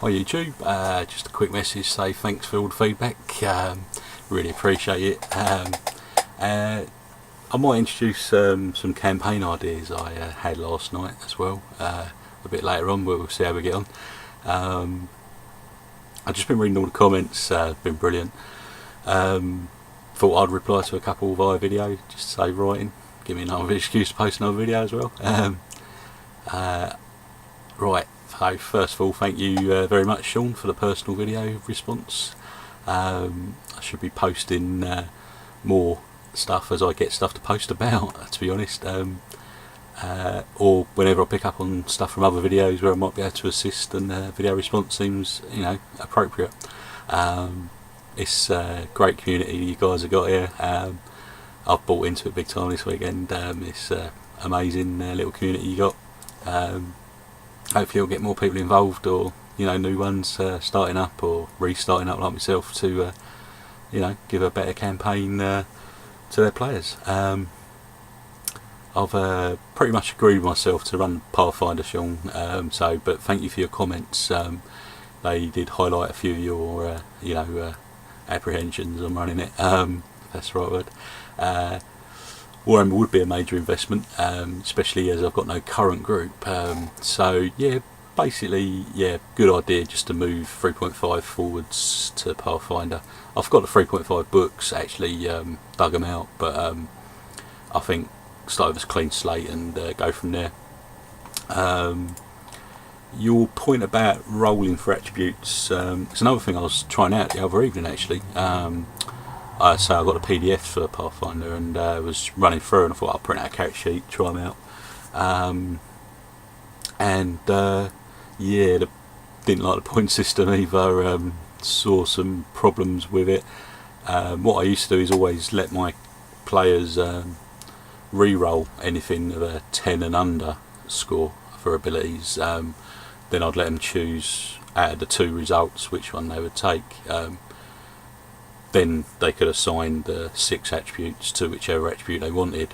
Hi YouTube, just a quick message to say thanks for all the feedback, really appreciate it. I might introduce some campaign ideas I had last night as well, a bit later on, but we'll see how we get on. I've just been reading all the comments, been brilliant. Thought I'd reply to a couple via video, just to say writing, give me another excuse to post another video as well. Right, so first of all, thank you very much, Sean, for the personal video response. I should be posting more stuff as I get stuff to post about, to be honest, or whenever I pick up on stuff from other videos where I might be able to assist, and video response seems, appropriate. It's a great community you guys have got here. I've bought into it big time this weekend. It's amazing little community you got. Hopefully you'll get more people involved, or new ones starting up or restarting up like myself to give a better campaign to their players. I've pretty much agreed with myself to run Pathfinder, Sean, but thank you for your comments. They did highlight a few of your apprehensions on running it, if that's the right word. Warhammer would be a major investment, especially as I've got no current group. So yeah, basically, good idea just to move 3.5 forwards to Pathfinder. I've got the 3.5 books actually, dug them out, but I think start with a clean slate and go from there. Your point about rolling for attributes, it's another thing I was trying out the other evening actually. So I got a PDF for Pathfinder and was running through, and I thought I'll print out a character sheet, try them out. Didn't like the point system either. Saw some problems with it. What I used to do is always let my players re-roll anything of a 10 and under score for abilities. Then I'd let them choose out of the two results which one they would take. Then they could assign the 6 attributes to whichever attribute they wanted.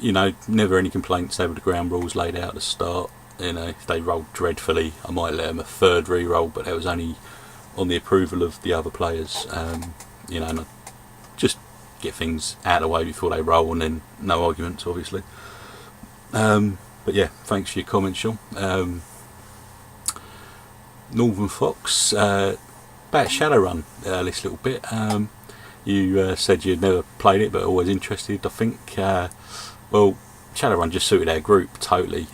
Never any complaints over the ground rules laid out at the start. If they rolled dreadfully, I might let them a third re-roll, but that was only on the approval of the other players. And I just get things out of the way before they roll, and then no arguments, obviously. But yeah, thanks for your comments, Sean. Northern Fox, about Shadowrun, this little bit. You said you'd never played it, but always interested, I think. Well, Shadowrun just suited our group totally.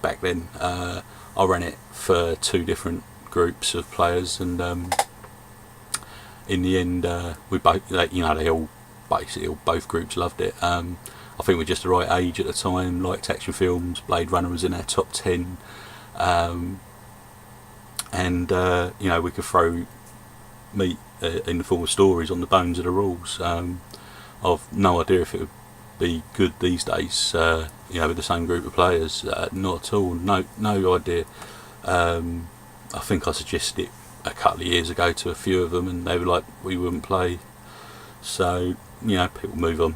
Back then, I ran it for 2 different groups of players, and in the end, we both, both groups loved it. I think we're just the right age at the time. Liked action films. Blade Runner was in our top 10, we could throw meat in the form of stories on the bones of the rules. I've no idea if it would be good these days, with the same group of players. Not at all. No idea. I think I suggested it a couple of years ago to a few of them, and they were like, we wouldn't play. So people move on.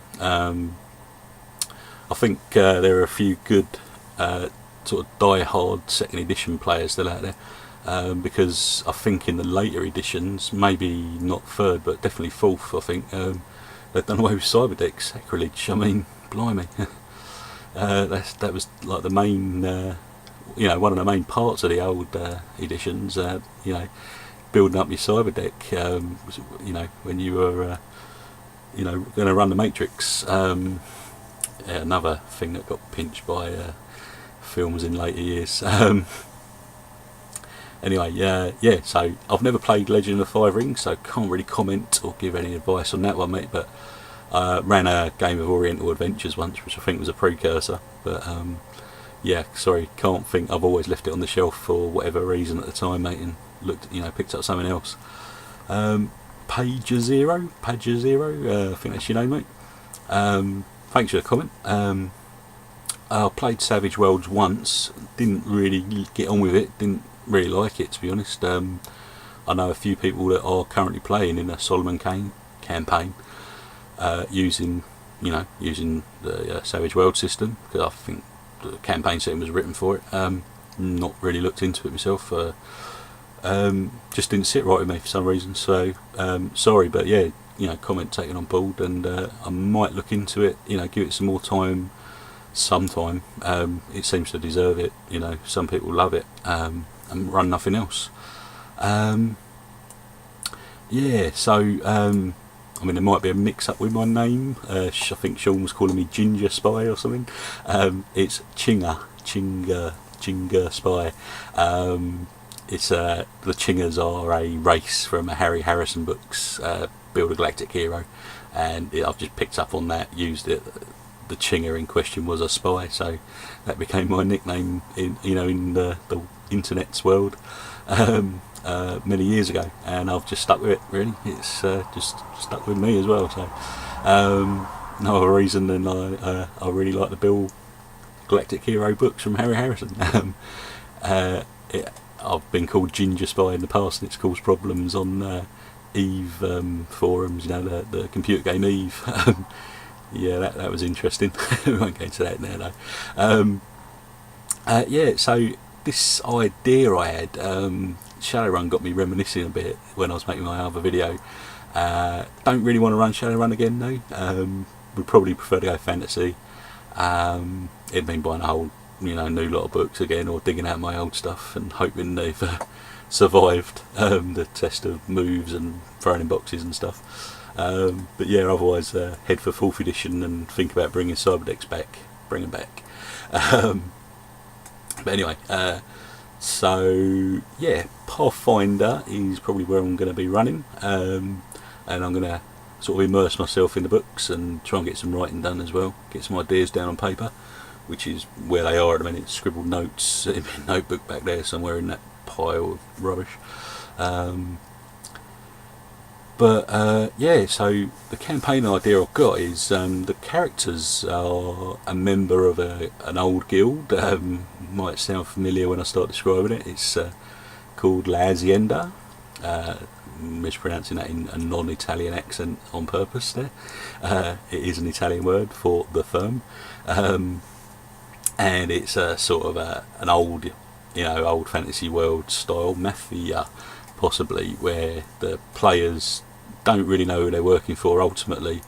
I think there are a few good sort of die-hard second edition players still out there. Because I think in the later editions, maybe not third, but definitely fourth, I think, they've done away with cyber decks. Sacrilege, I mean, blimey. That was like the main, one of the main parts of the old editions, building up your cyber deck, when you were, going to run the Matrix. Another thing that got pinched by films in later years. Anyway, so I've never played Legend of the Five Rings, so can't really comment or give any advice on that one, mate, but ran a game of Oriental Adventures once, which I think was a precursor, but sorry, can't think. I've always left it on the shelf for whatever reason at the time, mate, and picked up something else. Page Zero, I think that's your name, mate. Thanks for the comment. I played Savage Worlds once, didn't really get on with it, didn't really like it, to be honest. I know a few people that are currently playing in a Solomon campaign, using the Savage World system, because I think the campaign setting was written for it. not really looked into it myself. Just didn't sit right with me for some reason. So sorry, but yeah, comment taken on board, and I might look into it. Give it some more time. Sometime. It seems to deserve it. Some people love it and run nothing else. Yeah, so there might be a mix-up with my name. I think Sean was calling me Ginger Spy or something. It's Chinga Spy. It's the Chingers are a race from a Harry Harrison books, Build a Galactic Hero, and I've just picked up on that, used it. The Chinger in question was a spy, so that became my nickname in the internet's world many years ago, and I've just stuck with it. Really, it's just stuck with me as well. So no other reason than I really like the Bill Galactic Hero books from Harry Harrison. I've been called Ginger Spy in the past, and it's caused problems on Eve forums. The computer game Eve. Yeah, that was interesting. We won't go into that now, though. Yeah, so this idea I had, Shadowrun got me reminiscing a bit when I was making my other video. Don't really want to run Shadowrun again, though. Would probably prefer to go fantasy. It'd mean buying a whole, new lot of books again, or digging out my old stuff and hoping they've survived the test of moves and throwing in boxes and stuff. But yeah, otherwise head for 4th edition and think about bringing Cyberdecks back. Bring them back. But anyway, so yeah, Pathfinder is probably where I'm going to be running, and I'm going to sort of immerse myself in the books and try and get some writing done as well, get some ideas down on paper, which is where they are at the minute. Scribbled notes in my notebook back there somewhere in that pile of rubbish. But yeah, so the campaign idea I've got is the characters are a member of an old guild. Might sound familiar when I start describing it. It's called L'Azienda. Mispronouncing that in a non-Italian accent on purpose there. It is an Italian word for the firm. And it's a sort of an old, old fantasy world style mafia, possibly, where the players don't really know who they're working for ultimately,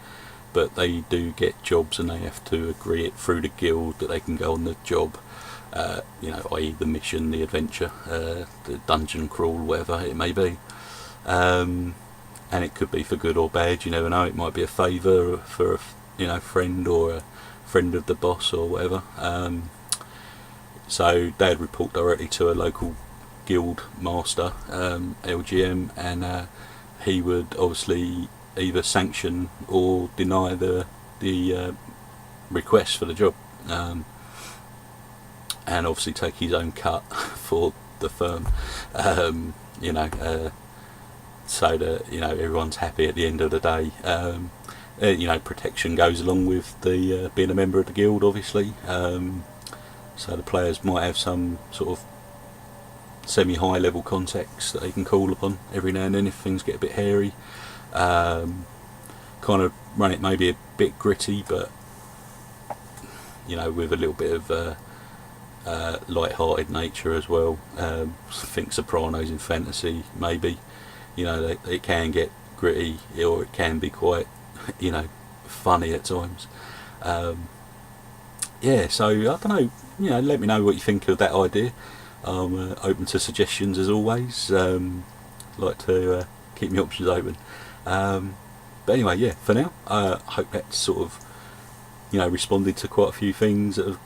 but they do get jobs and they have to agree it through the guild that they can go on the job, i.e. the mission, the adventure, the dungeon crawl, whatever it may be. And it could be for good or bad, you never know. It might be a favour for a friend, or a friend of the boss or whatever. So they'd report directly to a local guild master, LGM, and he would obviously either sanction or deny the request for the job, and obviously take his own cut for the firm, so that everyone's happy at the end of the day. Protection goes along with the being a member of the guild, obviously. So the players might have some sort of semi-high level contacts that they can call upon every now and then if things get a bit hairy. Kind of run it maybe a bit gritty, but with a little bit of light-hearted nature as well. Think Sopranos in fantasy, maybe. It can get gritty, or it can be quite funny at times. Yeah, so I don't know, let me know what you think of that idea. I'm open to suggestions as always. Like to keep my options open. But anyway, yeah, for now, I hope that sort of responded to quite a few things that have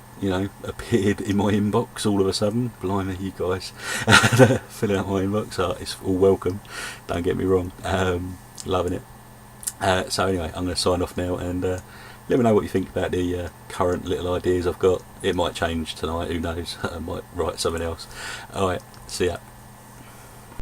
appeared in my inbox all of a sudden. Blimey, you guys filling up my inbox. It's all welcome, don't get me wrong. Loving it. So anyway, I'm going to sign off now, and let me know what you think about the current little ideas I've got. It might change tonight, who knows. I might write something else. Alright, see ya.